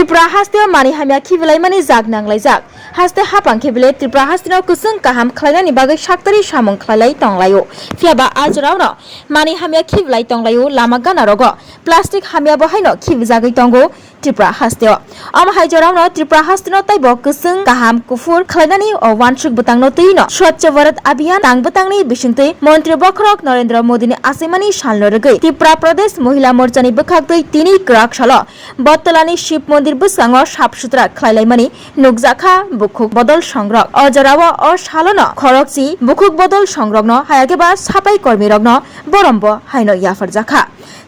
त्रिपुरा हास्तेयाव मानि हामिया खिबिलाइमानि जाग नांलायजाक हास्ते हापां खिबिले त्रिपुरा हास्तेनाव कुसुं काहाम खालायनायनि बागै साक्तारि सामुं खालाय तंलायो फियाबा आजरावनो मानि हामिया खिबिलाय तंलायो लामा गानारगो प्लास्टिक हामिया बहायनो खिबिजागै तंगो त्रिपुरा हास्तेयाव हाइजरावनो त्रिपुरा हास्तेनाव ताइबो कुसुं काहाम कुफुर खालायनायनि वानसुक बुतांनो तैनो स्वच्छ भारत अभियान तांबुतांनि बिसिंतै मन्त्री बखरक नरेंद्र मोदीनि आसेमानि सानलो रगै त्रिपुरा प्रदेश महिला मोर्चानि बखागदै तिनि क्राकशालो बत्तलानि शिव मन्दिर बुसाङाव साफ सुथ्रा खालायलायमानि नुकजाखा बुखुक बदल संग्रह अजराव अ सालनो खरकसि बुखुक बदल संग्रहनो हायाकेबा सापाई कर्मी रगनो बरमबो हायनो याफर जाखा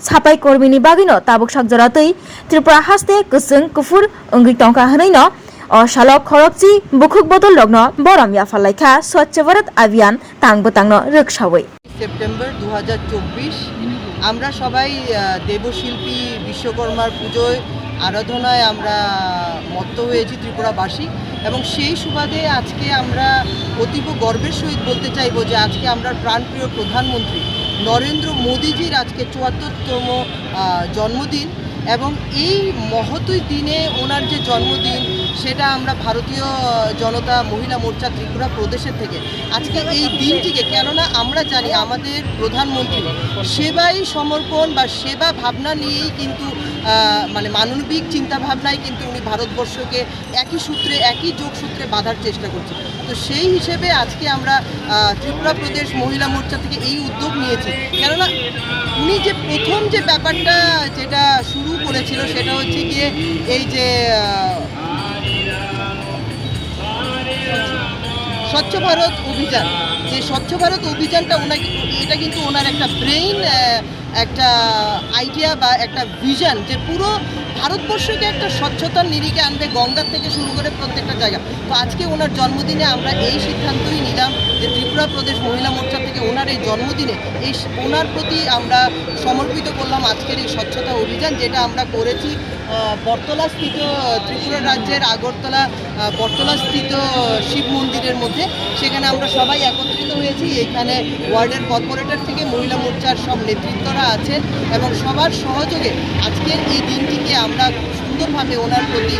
सापाई कर्मीनि बागैनो ताबुक सागजरातै त्रिपुरा हास्ते कुसुं कुफुर अंगि टंका हनैनो अ सालो खरकसि बुखुक बदल रगनो बरम याफालायखा स्वच्छ भारत अभियान तांबुतांनो रक्षावै সেপ্টেম্বর 2024 আমরা সবাই দেবশিল্পী বিশ্বকর্মার পুজোয় আরাধনায় আমরা মত্ত হয়েছি ত্রিপুরাবাসী এবং সেই সুবাদে আজকে আমরা অতীব গর্বের সহিত বলতে চাইব যে আজকে আমরা প্রাণপ্রিয় প্রধানমন্ত্রী নরেন্দ্র মোদীজির আজকে ৭৪তম জন্মদিন এবং এই মহতী দিনে ওনার যে জন্মদিন সেটা আমরা ভারতীয় জনতা মহিলা মোর্চা ত্রিপুরা প্রদেশের থেকে আজকে এই দিনটিকে কেননা আমরা জানি আমাদের প্রধানমন্ত্রী সেবাই সমর্পণ বা সেবা ভাবনা নিয়েই কিন্তু মানে মানবিক চিন্তাভাবনায় কিন্তু উনি ভারতবর্ষকে একই সূত্রে একই যোগসূত্রে বাঁধার চেষ্টা করছেন তো সেই হিসেবে আজকে আমরা ত্রিপুরা প্রদেশ মহিলা মোর্চা থেকে এই উদ্যোগ নিয়েছি কেননা উনি যে প্রথম যে ব্যাপারটা যেটা শুরু করেছিল সেটা হচ্ছে গিয়ে এই যে স্বচ্ছ ভারত অভিযান যে স্বচ্ছ ভারত অভিযানটা ওনাকে এটা কিন্তু ওনার একটা ব্রেইন একটা আইডিয়া বা একটা ভিশন যে পুরো ভারতবর্ষকে একটা স্বচ্ছতার নিরিখে আনবে গঙ্গা থেকে শুরু করে প্রত্যেকটা জায়গা তো আজকে ওনার জন্মদিনে আমরা এই সিদ্ধান্তই নিলাম যে ত্রিপুরা প্রদেশ মহিলা মোর্চা থেকে ওনার এই জন্মদিনে এই ওনার প্রতি আমরা সমর্পিত করলাম আজকের এই স্বচ্ছতা অভিযান যেটা আমরা করেছি বটতলাস্থিত ত্রিপুরা রাজ্যের আগরতলা বটতলাস্থিত শিব মন্দিরের মধ্যে সেখানে আমরা সবাই একত্রিত হয়েছি এখানে ওয়ার্ডের কর্পোরেটর থেকে মহিলা মোর্চার সব নেতৃত্বরা আছেন এবং সবার সহযোগে আজকের এই দিনটিকে আমরা সুন্দরভাবে ওনার প্রতি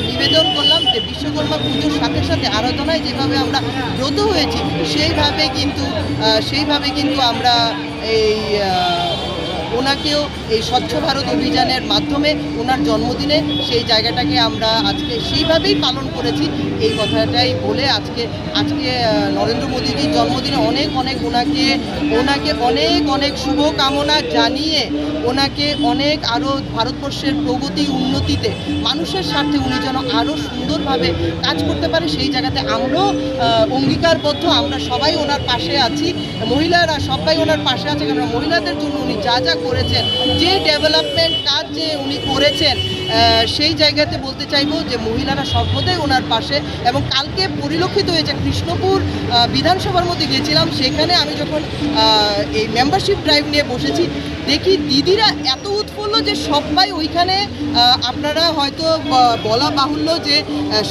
নিবেদন করলাম যে বিশ্বকর্মা পুজোর সাথে সাথে আরাধনায় যেভাবে আমরা ব্রত হয়েছি সেইভাবে কিন্তু আমরা এই ওনাকেও এই স্বচ্ছ ভারত অভিযানের মাধ্যমে ওনার জন্মদিনে সেই জায়গাটাকে আমরা আজকে সেইভাবেই পালন করেছি এই কথাটাই বলে আজকে নরেন্দ্র মোদীজির জন্মদিনে অনেক ওনাকে অনেক শুভকামনা জানিয়ে ওনাকে অনেক আরও ভারতবর্ষের প্রগতি উন্নতিতে মানুষের স্বার্থে উনি যেন আরও সুন্দরভাবে কাজ করতে পারে সেই জায়গাতে আমরাও অঙ্গীকারবদ্ধ আমরা সবাই ওনার পাশে আছি মহিলারা সবাই ওনার পাশে আছে কারণ মহিলাদের জন্য উনি যা করেছেন যে ডেভেলপমেন্ট কাজ যে উনি করেছেন সেই জায়গাতে বলতে চাইবো যে মহিলারা সর্বদাই ওনার পাশে এবং কালকে পরিলক্ষিত হয়েছে কৃষ্ণপুর বিধানসভার মধ্যে গেছিলাম সেখানে আমি যখন এই মেম্বারশিপ ড্রাইভ নিয়ে বসেছি দেখি দিদিরা এত উৎফুল্ল যে সবাই ওইখানে আপনারা হয়তো বলা বাহুল্য যে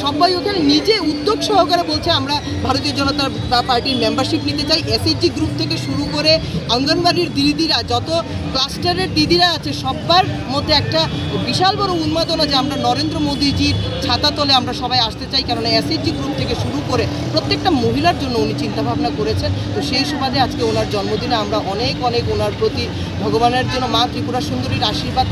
সবাই ওখানে নিজে উদ্যোগ সহকারে বলছে আমরা ভারতীয় জনতা পার্টির মেম্বারশিপ নিতে চাই এসএইচজি গ্রুপ থেকে শুরু করে অঙ্গনবাড়ির দিদিরা যত ক্লাস্টারের দিদিরা আছে সবার মধ্যে একটা বিশাল বড় উন্মাদনা যে আমরা নরেন্দ্র মোদীজির ছাতা তলে আমরা সবাই আসতে চাই কারণ এসএইচজি গ্রুপ থেকে শুরু করে প্রত্যেকটা মহিলার জন্য উনি চিন্তাভাবনা করেছেন তো সেই সুবাদে আজকে ওনার জন্মদিনে আমরা অনেক ওনার প্রতি ভগবানের জন্য মা ত্রিপুরা সুন্দরীর আশীর্বাদ